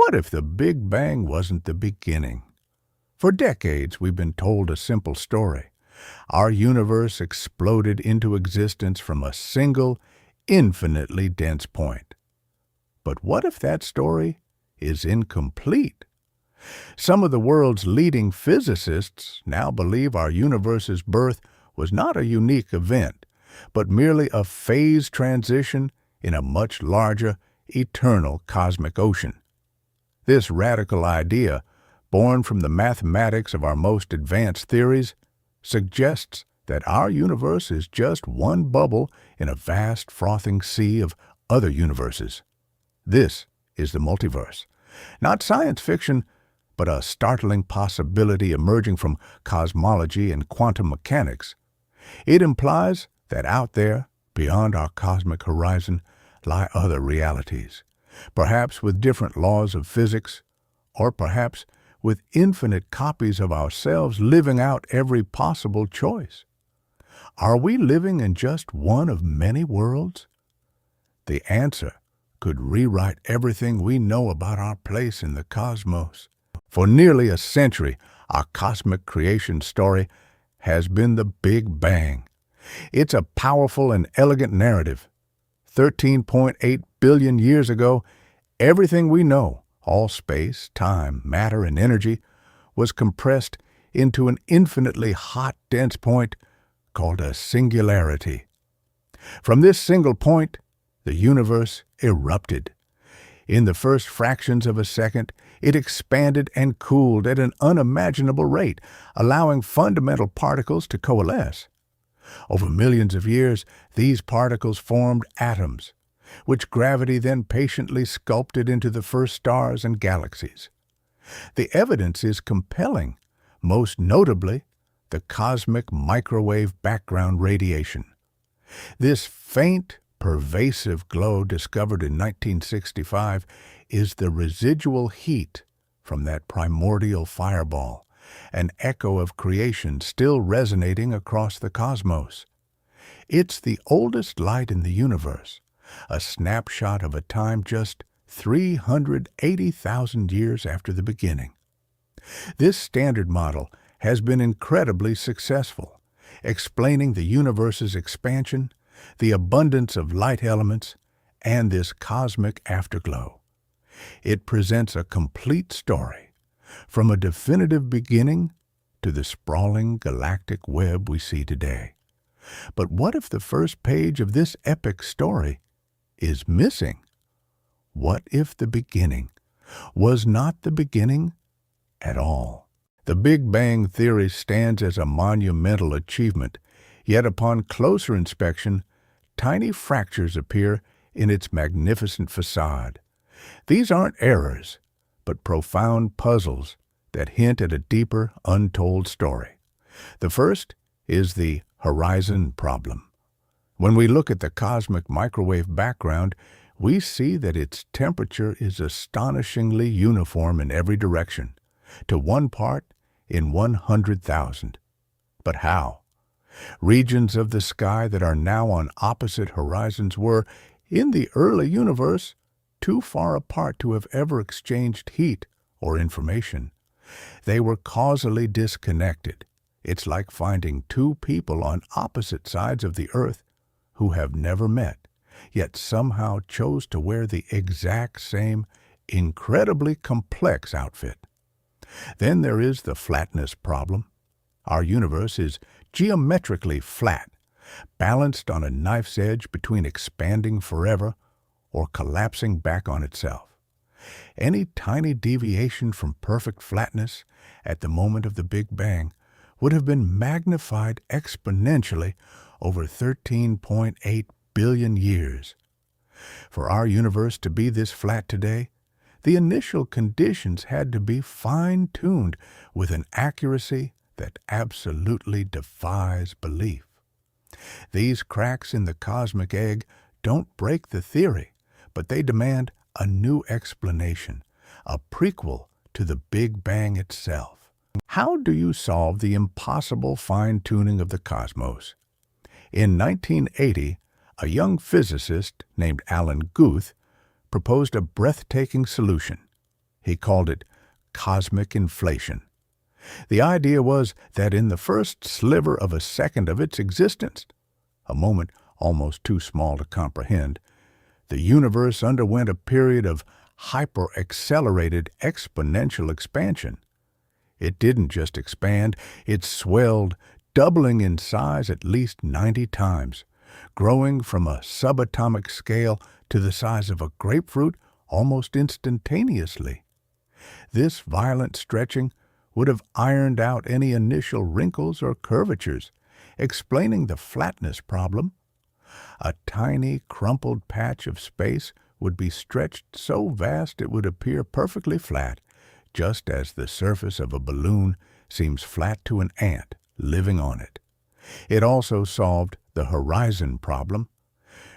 What if the Big Bang wasn't the beginning? For decades, we've been told a simple story. Our universe exploded into existence from a single, infinitely dense point. But what if that story is incomplete? Some of the world's leading physicists now believe our universe's birth was not a unique event, but merely a phase transition in a much larger, eternal cosmic ocean. This radical idea, born from the mathematics of our most advanced theories, suggests that our universe is just one bubble in a vast frothing sea of other universes. This is the multiverse. Not science fiction, but a startling possibility emerging from cosmology and quantum mechanics. It implies that out there, beyond our cosmic horizon, lie other realities, perhaps with different laws of physics, or perhaps with infinite copies of ourselves living out every possible choice. Are we living in just one of many worlds? The answer could rewrite everything we know about our place in the cosmos. For nearly a century, our cosmic creation story has been the Big Bang. It's a powerful and elegant narrative. 13.8 billion years ago, everything we know, all space, time, matter, and energy, was compressed into an infinitely hot, dense point called a singularity. From this single point, the universe erupted. In the first fractions of a second, it expanded and cooled at an unimaginable rate, allowing fundamental particles to coalesce. Over millions of years, these particles formed atoms, which gravity then patiently sculpted into the first stars and galaxies. The evidence is compelling, most notably the cosmic microwave background radiation. This faint, pervasive glow discovered in 1965 is the residual heat from that primordial fireball, an echo of creation still resonating across the cosmos. It's the oldest light in the universe, a snapshot of a time just 380,000 years after the beginning. This standard model has been incredibly successful, explaining the universe's expansion, the abundance of light elements, and this cosmic afterglow. It presents a complete story, from a definitive beginning to the sprawling galactic web we see today. But what if the first page of this epic story is missing? What if the beginning was not the beginning at all? The Big Bang theory stands as a monumental achievement, yet upon closer inspection, tiny fractures appear in its magnificent facade. These aren't errors, but profound puzzles that hint at a deeper, untold story. The first is the horizon problem. When we look at the cosmic microwave background, we see that its temperature is astonishingly uniform in every direction, to 1 part in 100,000. But how? Regions of the sky that are now on opposite horizons were, in the early universe, too far apart to have ever exchanged heat or information. They were causally disconnected. It's like finding two people on opposite sides of the earth who have never met, yet somehow chose to wear the exact same, incredibly complex outfit. Then there is the flatness problem. Our universe is geometrically flat, balanced on a knife's edge between expanding forever or collapsing back on itself. Any tiny deviation from perfect flatness at the moment of the Big Bang would have been magnified exponentially over 13.8 billion years. For our universe to be this flat today, the initial conditions had to be fine-tuned with an accuracy that absolutely defies belief. These cracks in the cosmic egg don't break the theory, but they demand a new explanation, a prequel to the Big Bang itself. How do you solve the impossible fine-tuning of the cosmos? In 1980, a young physicist named Alan Guth proposed a breathtaking solution. He called it cosmic inflation. The idea was that in the first sliver of a second of its existence, a moment almost too small to comprehend, the universe underwent a period of hyper-accelerated exponential expansion. It didn't just expand, it swelled, doubling in size at least 90 times, growing from a subatomic scale to the size of a grapefruit almost instantaneously. This violent stretching would have ironed out any initial wrinkles or curvatures, explaining the flatness problem. A tiny, crumpled patch of space would be stretched so vast it would appear perfectly flat, just as the surface of a balloon seems flat to an ant living on it. It also solved the horizon problem.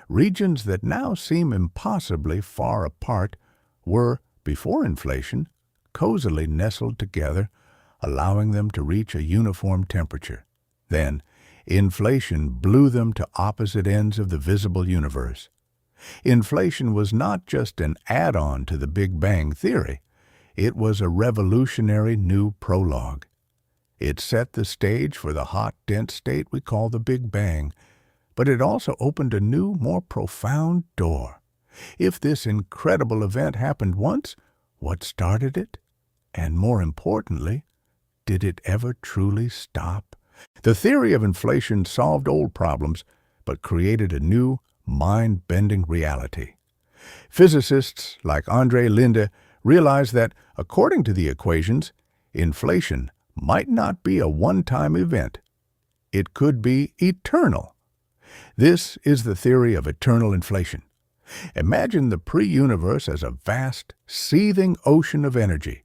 Regions that now seem impossibly far apart were, before inflation, cozily nestled together, allowing them to reach a uniform temperature. Then, inflation blew them to opposite ends of the visible universe. Inflation was not just an add-on to the Big Bang theory. It was a revolutionary new prologue. It set the stage for the hot, dense state we call the Big Bang, but it also opened a new, more profound door. If this incredible event happened once, what started it? And more importantly, did it ever truly stop? The theory of inflation solved old problems, but created a new, mind-bending reality. Physicists like Andre Linde realized that, according to the equations, inflation might not be a one-time event. It could be eternal. This is the theory of eternal inflation. Imagine the pre-universe as a vast, seething ocean of energy,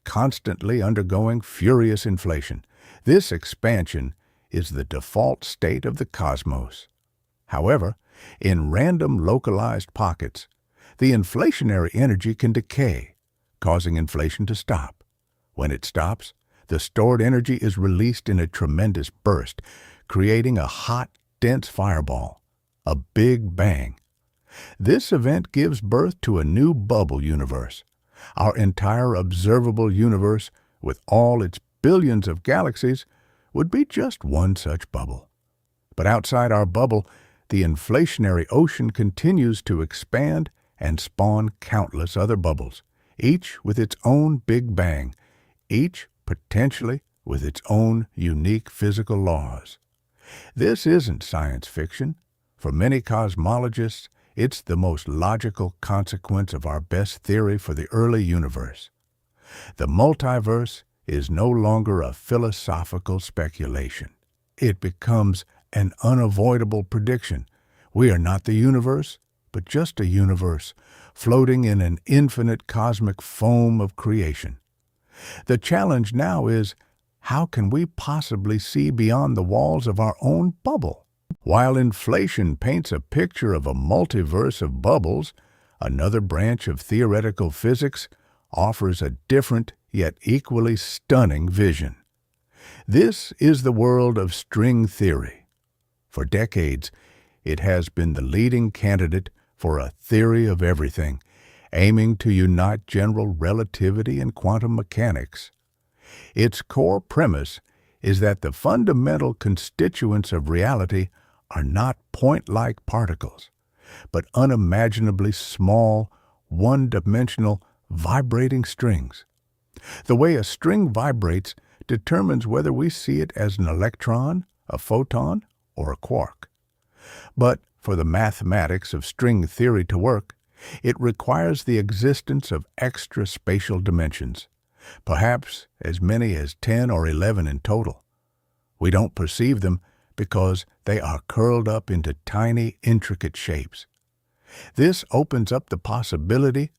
constantly undergoing furious inflation. This expansion is the default state of the cosmos. However, in random localized pockets, the inflationary energy can decay, causing inflation to stop. When it stops, the stored energy is released in a tremendous burst, creating a hot, dense fireball, a Big Bang. This event gives birth to a new bubble universe. Our entire observable universe, with all its billions of galaxies, would be just one such bubble. But outside our bubble, the inflationary ocean continues to expand and spawn countless other bubbles, each with its own Big Bang, each potentially with its own unique physical laws. This isn't science fiction. For many cosmologists, it's the most logical consequence of our best theory for the early universe. The multiverse is no longer a philosophical speculation. It becomes an unavoidable prediction. We are not the universe, but just a universe, floating in an infinite cosmic foam of creation. The challenge now is, how can we possibly see beyond the walls of our own bubble? While inflation paints a picture of a multiverse of bubbles, another branch of theoretical physics offers a different yet equally stunning vision. This is the world of string theory. For decades, it has been the leading candidate for a theory of everything, aiming to unite general relativity and quantum mechanics. Its core premise is that the fundamental constituents of reality are not point-like particles, but unimaginably small, one-dimensional, vibrating strings. The way a string vibrates determines whether we see it as an electron, a photon, or a quark. But for the mathematics of string theory to work, it requires the existence of extra spatial dimensions, perhaps as many as 10 or 11 in total. We don't perceive them because they are curled up into tiny, intricate shapes. This opens up the possibility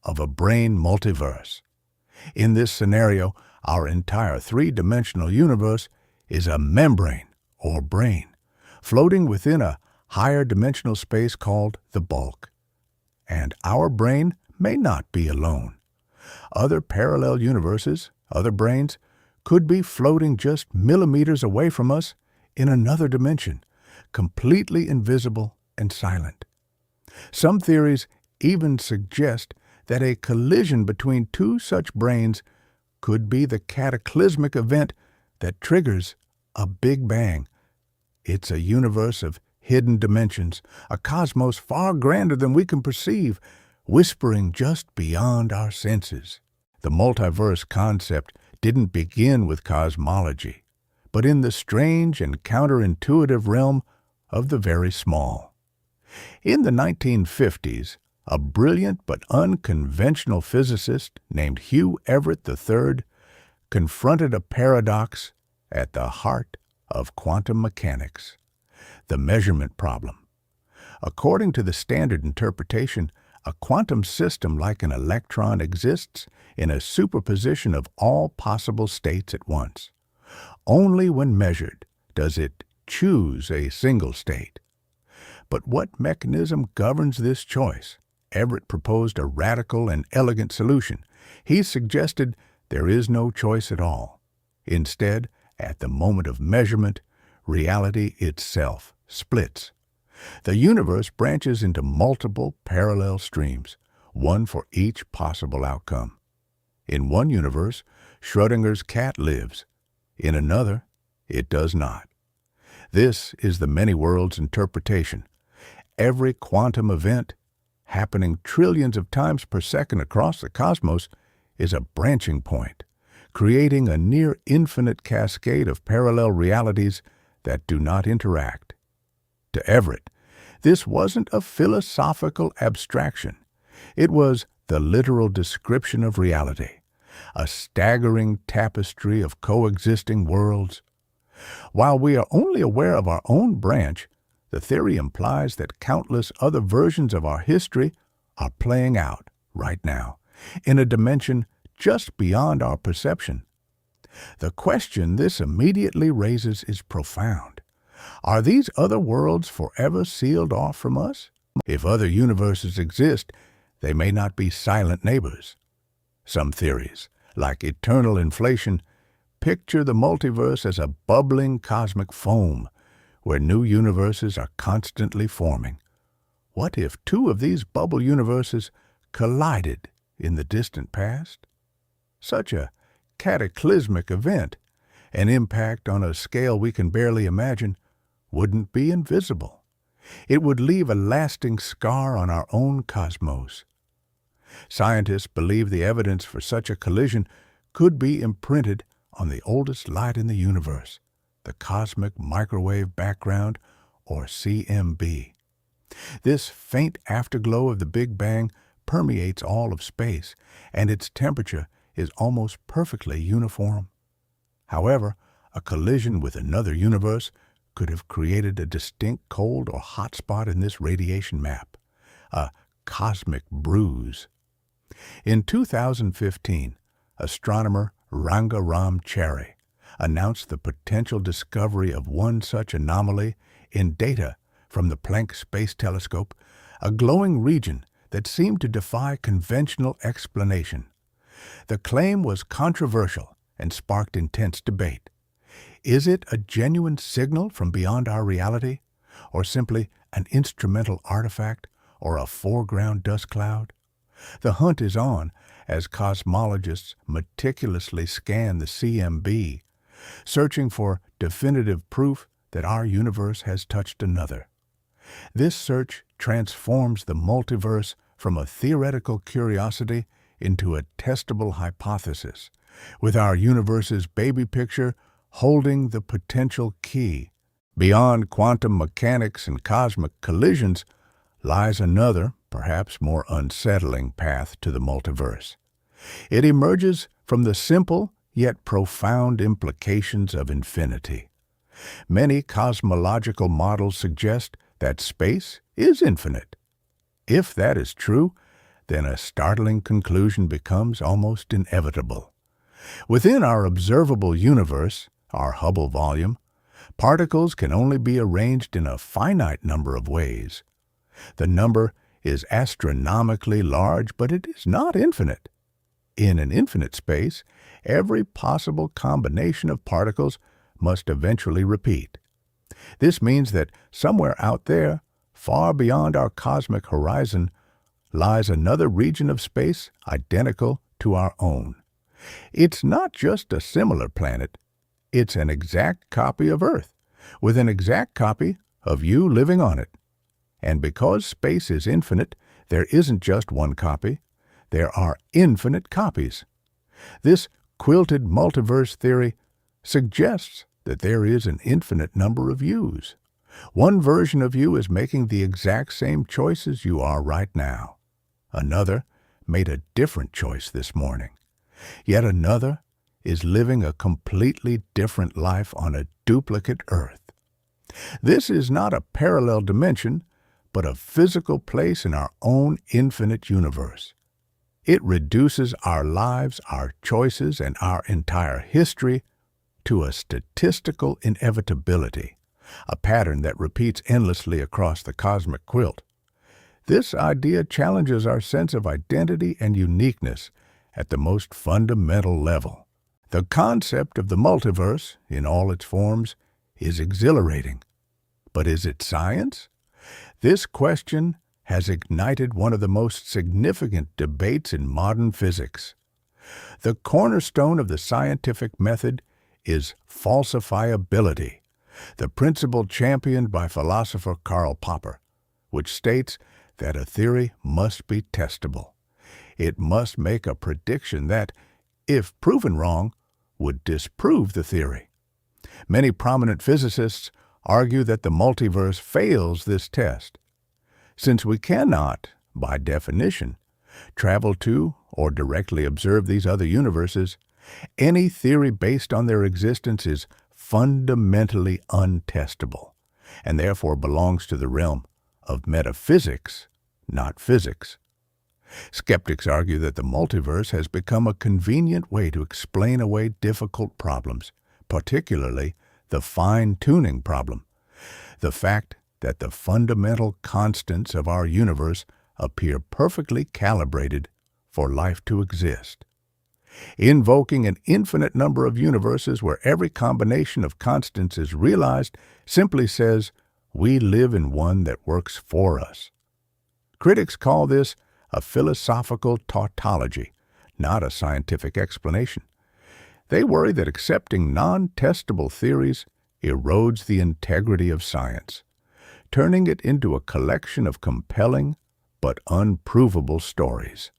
of a brane multiverse. In this scenario, our entire three-dimensional universe is a membrane, or brane, floating within a higher dimensional space called the bulk. And our brane may not be alone. Other parallel universes, other branes, could be floating just millimeters away from us in another dimension, completely invisible and silent. Some theories even suggest that a collision between two such branes could be the cataclysmic event that triggers a Big Bang. It's a universe of hidden dimensions, a cosmos far grander than we can perceive, whispering just beyond our senses. The multiverse concept didn't begin with cosmology, but in the strange and counterintuitive realm of the very small. In the 1950s, a brilliant but unconventional physicist named Hugh Everett III confronted a paradox at the heart of quantum mechanics: the measurement problem. According to the standard interpretation, a quantum system like an electron exists in a superposition of all possible states at once. Only when measured does it choose a single state. But what mechanism governs this choice? Everett proposed a radical and elegant solution. He suggested there is no choice at all. Instead, at the moment of measurement, reality itself splits. The universe branches into multiple parallel streams, one for each possible outcome. In one universe, Schrödinger's cat lives. In another, it does not. This is the many worlds interpretation. Every quantum event, happening trillions of times per second across the cosmos, is a branching point, creating a near-infinite cascade of parallel realities that do not interact. To Everett, this wasn't a philosophical abstraction. It was the literal description of reality, a staggering tapestry of coexisting worlds. While we are only aware of our own branch, the theory implies that countless other versions of our history are playing out right now, in a dimension just beyond our perception. The question this immediately raises is profound. Are these other worlds forever sealed off from us? If other universes exist, they may not be silent neighbors. Some theories, like eternal inflation, picture the multiverse as a bubbling cosmic foam, where new universes are constantly forming. What if two of these bubble universes collided in the distant past? Such a cataclysmic event, an impact on a scale we can barely imagine, wouldn't be invisible. It would leave a lasting scar on our own cosmos. Scientists believe the evidence for such a collision could be imprinted on the oldest light in the universe, the cosmic microwave background, or CMB. This faint afterglow of the Big Bang permeates all of space, and its temperature is almost perfectly uniform. However, a collision with another universe could have created a distinct cold or hot spot in this radiation map, a cosmic bruise. In 2015, astronomer Ranga Ramchari announced the potential discovery of one such anomaly in data from the Planck Space Telescope, a glowing region that seemed to defy conventional explanation. The claim was controversial and sparked intense debate. Is it a genuine signal from beyond our reality, or simply an instrumental artifact or a foreground dust cloud? The hunt is on as cosmologists meticulously scan the CMB, searching for definitive proof that our universe has touched another. This search transforms the multiverse from a theoretical curiosity into a testable hypothesis, with our universe's baby picture holding the potential key. Beyond quantum mechanics and cosmic collisions lies another, perhaps more unsettling path to the multiverse. It emerges from the simple yet profound implications of infinity. Many cosmological models suggest that space is infinite. If that is true, then a startling conclusion becomes almost inevitable. Within our observable universe, our Hubble volume, particles can only be arranged in a finite number of ways. The number is astronomically large, but it is not infinite. In an infinite space, every possible combination of particles must eventually repeat. This means that somewhere out there, far beyond our cosmic horizon, lies another region of space identical to our own. It's not just a similar planet, it's an exact copy of Earth, with an exact copy of you living on it. And because space is infinite, there isn't just one copy, there are infinite copies. This quilted multiverse theory suggests that there is an infinite number of yous. One version of you is making the exact same choices you are right now. Another made a different choice this morning. Yet another is living a completely different life on a duplicate Earth. This is not a parallel dimension, but a physical place in our own infinite universe. It reduces our lives, our choices, and our entire history to a statistical inevitability, a pattern that repeats endlessly across the cosmic quilt. This idea challenges our sense of identity and uniqueness at the most fundamental level. The concept of the multiverse, in all its forms, is exhilarating. But is it science? This question has ignited one of the most significant debates in modern physics. The cornerstone of the scientific method is falsifiability, the principle championed by philosopher Karl Popper, which states that a theory must be testable. It must make a prediction that, if proven wrong, would disprove the theory. Many prominent physicists argue that the multiverse fails this test. Since we cannot, by definition, travel to or directly observe these other universes, any theory based on their existence is fundamentally untestable, and therefore belongs to the realm of metaphysics, not physics. Skeptics argue that the multiverse has become a convenient way to explain away difficult problems, particularly the fine-tuning problem, the fact that the fundamental constants of our universe appear perfectly calibrated for life to exist. Invoking an infinite number of universes where every combination of constants is realized simply says we live in one that works for us. Critics call this a philosophical tautology, not a scientific explanation. They worry that accepting non-testable theories erodes the integrity of science, turning it into a collection of compelling but unprovable stories.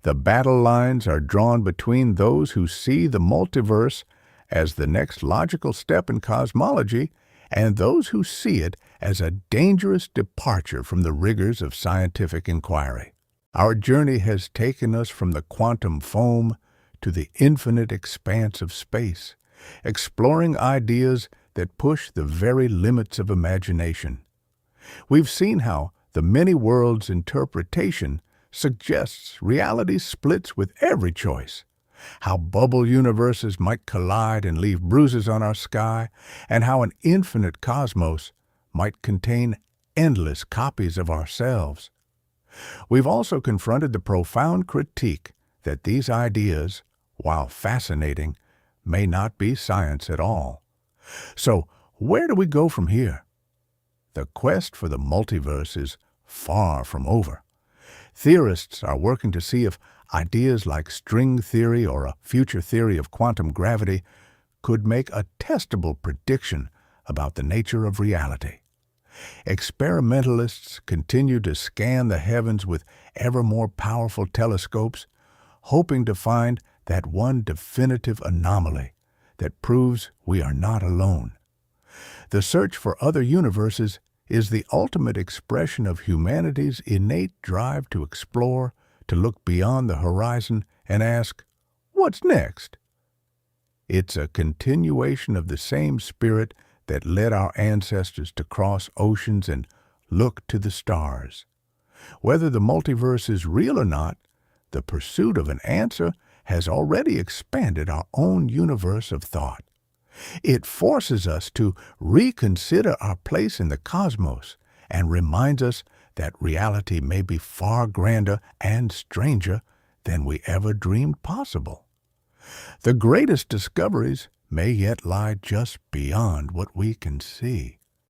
The battle lines are drawn between those who see the multiverse as the next logical step in cosmology and those who see it as a dangerous departure from the rigors of scientific inquiry. Our journey has taken us from the quantum foam to the infinite expanse of space, exploring ideas that push the very limits of imagination. We've seen how the many worlds interpretation suggests reality splits with every choice, how bubble universes might collide and leave bruises on our sky, and how an infinite cosmos might contain endless copies of ourselves. We've also confronted the profound critique that these ideas, while fascinating, may not be science at all. So, where do we go from here? The quest for the multiverse is far from over. Theorists are working to see if ideas like string theory or a future theory of quantum gravity could make a testable prediction about the nature of reality. Experimentalists continue to scan the heavens with ever more powerful telescopes, hoping to find that one definitive anomaly that proves we are not alone. The search for other universes is the ultimate expression of humanity's innate drive to explore, to look beyond the horizon and ask, what's next? It's a continuation of the same spirit that led our ancestors to cross oceans and look to the stars. Whether the multiverse is real or not, the pursuit of an answer has already expanded our own universe of thought. It forces us to reconsider our place in the cosmos and reminds us that reality may be far grander and stranger than we ever dreamed possible. The greatest discoveries may yet lie just beyond what we can see.